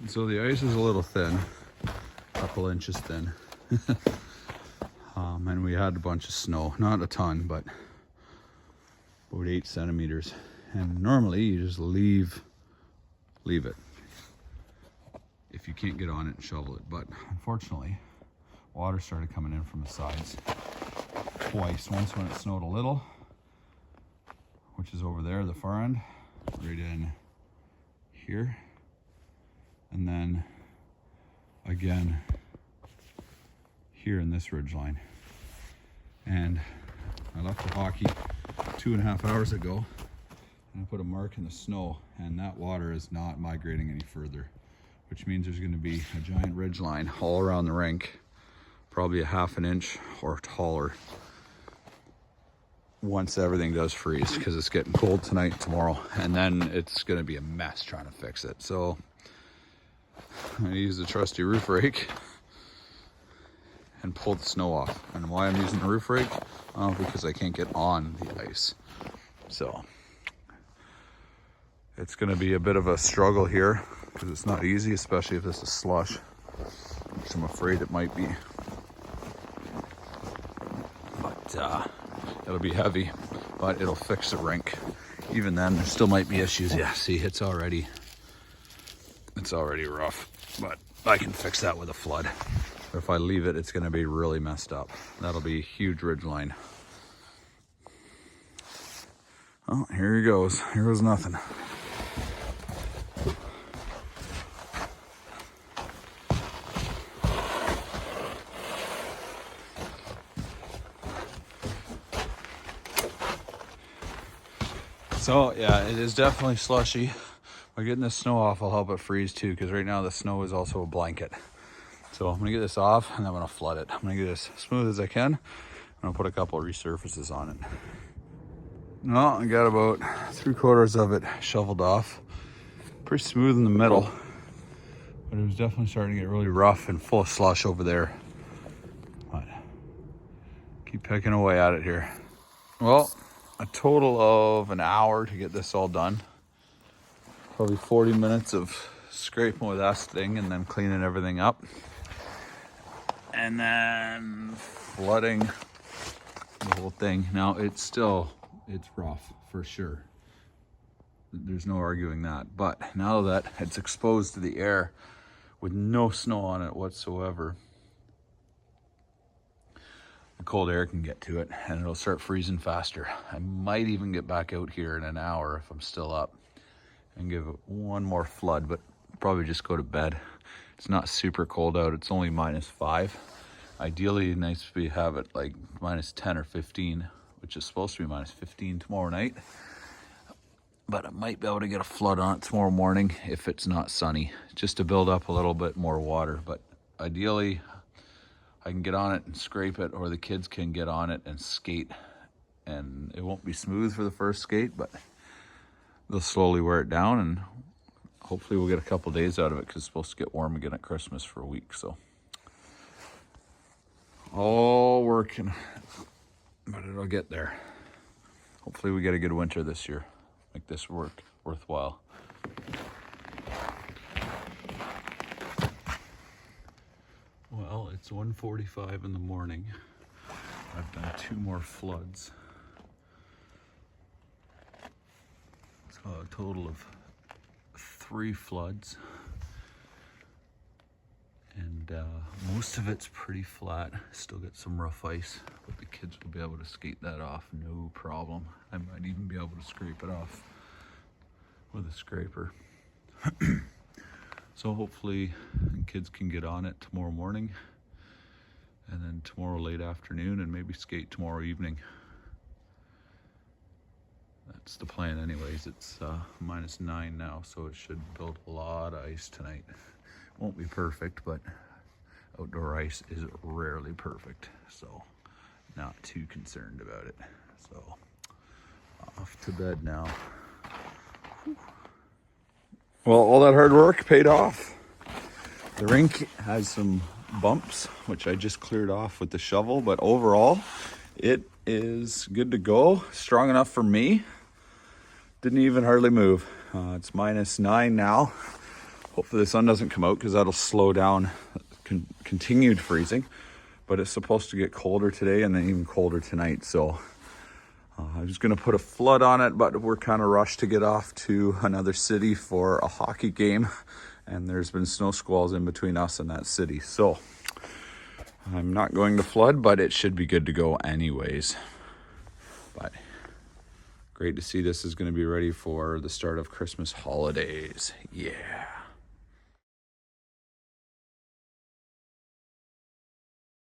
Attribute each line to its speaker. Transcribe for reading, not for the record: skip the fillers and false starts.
Speaker 1: So the ice is a little thin, a couple inches thin. And we had a bunch of snow, not a ton, but about 8 centimeters. And normally you just leave it if you can't get on it and shovel it. But unfortunately, water started coming in from the sides twice. Once when it snowed a little, which is over there, the far end, right in here. And then again here in this ridge line. And I left the hockey 2.5 hours ago and I put a mark in the snow, and that water is not migrating any further, which means there's going to be a giant ridge line all around the rink, probably a 1/2 inch or taller, once everything does freeze, because it's getting cold tonight and tomorrow, and then it's going to be a mess trying to fix it. So I'm going to use the trusty roof rake and pull the snow off. And why I'm using the roof rake? Because I can't get on the ice. So it's going to be a bit of a struggle here, because it's not easy, especially if this is slush, which I'm afraid it might be. But it'll be heavy, but it'll fix the rink. Even then, there still might be issues. Yeah, see, it's already rough, but I can fix that with a flood. But if I leave it, it's gonna be really messed up. That'll be a huge ridge line. Oh, here he goes. Here goes nothing. So yeah, it is definitely slushy. By getting the snow off, I'll help it freeze too, because right now the snow is also a blanket. So I'm gonna get this off and I'm gonna flood it. I'm gonna get it as smooth as I can. I'm gonna put a couple of resurfaces on it. Well, I got about 3/4 of it shoveled off. Pretty smooth in the middle, but it was definitely starting to get really rough and full of slush over there. But keep pecking away at it here. Well, a total of an hour to get this all done. Probably 40 minutes of scraping with that thing and then cleaning everything up. And then flooding the whole thing. Now it's rough for sure. There's no arguing that. But now that it's exposed to the air with no snow on it whatsoever, the cold air can get to it and it'll start freezing faster. I might even get back out here in an hour if I'm still up and give it one more flood, but probably just go to bed. It's not super cold out. It's only -5. Ideally, nice if we have it like -10 or 15, which is supposed to be -15 tomorrow night. But I might be able to get a flood on it tomorrow morning if it's not sunny, just to build up a little bit more water. But ideally, I can get on it and scrape it, or the kids can get on it and skate. And it won't be smooth for the first skate, but they'll slowly wear it down, and hopefully we'll get a couple days out of it, because it's supposed to get warm again at Christmas for a week. So all working, but it'll get there. Hopefully we get a good winter this year, make this work worthwhile. Well, it's 1:45 in the morning. I've done 2 more floods. So a total of 3 floods. And most of it's pretty flat. Still got some rough ice, but the kids will be able to skate that off, no problem. I might even be able to scrape it off with a scraper. So hopefully the kids can get on it tomorrow morning, and then tomorrow late afternoon, and maybe skate tomorrow evening. That's the plan anyways. It's -9 now, so it should build a lot of ice tonight. Won't be perfect, but outdoor ice is rarely perfect, so not too concerned about it. So off to bed now. Well, all that hard work paid off. The rink has some bumps, which I just cleared off with the shovel, but overall it is good to go. Strong enough for me. Didn't even hardly move. It's -9 now. Hopefully the sun doesn't come out because that'll slow down continued freezing. But it's supposed to get colder today and then even colder tonight. So I was going to put a flood on it, but we're kind of rushed to get off to another city for a hockey game. And there's been snow squalls in between us and that city. So I'm not going to flood, but it should be good to go anyways. But great to see this is going to be ready for the start of Christmas holidays. Yeah.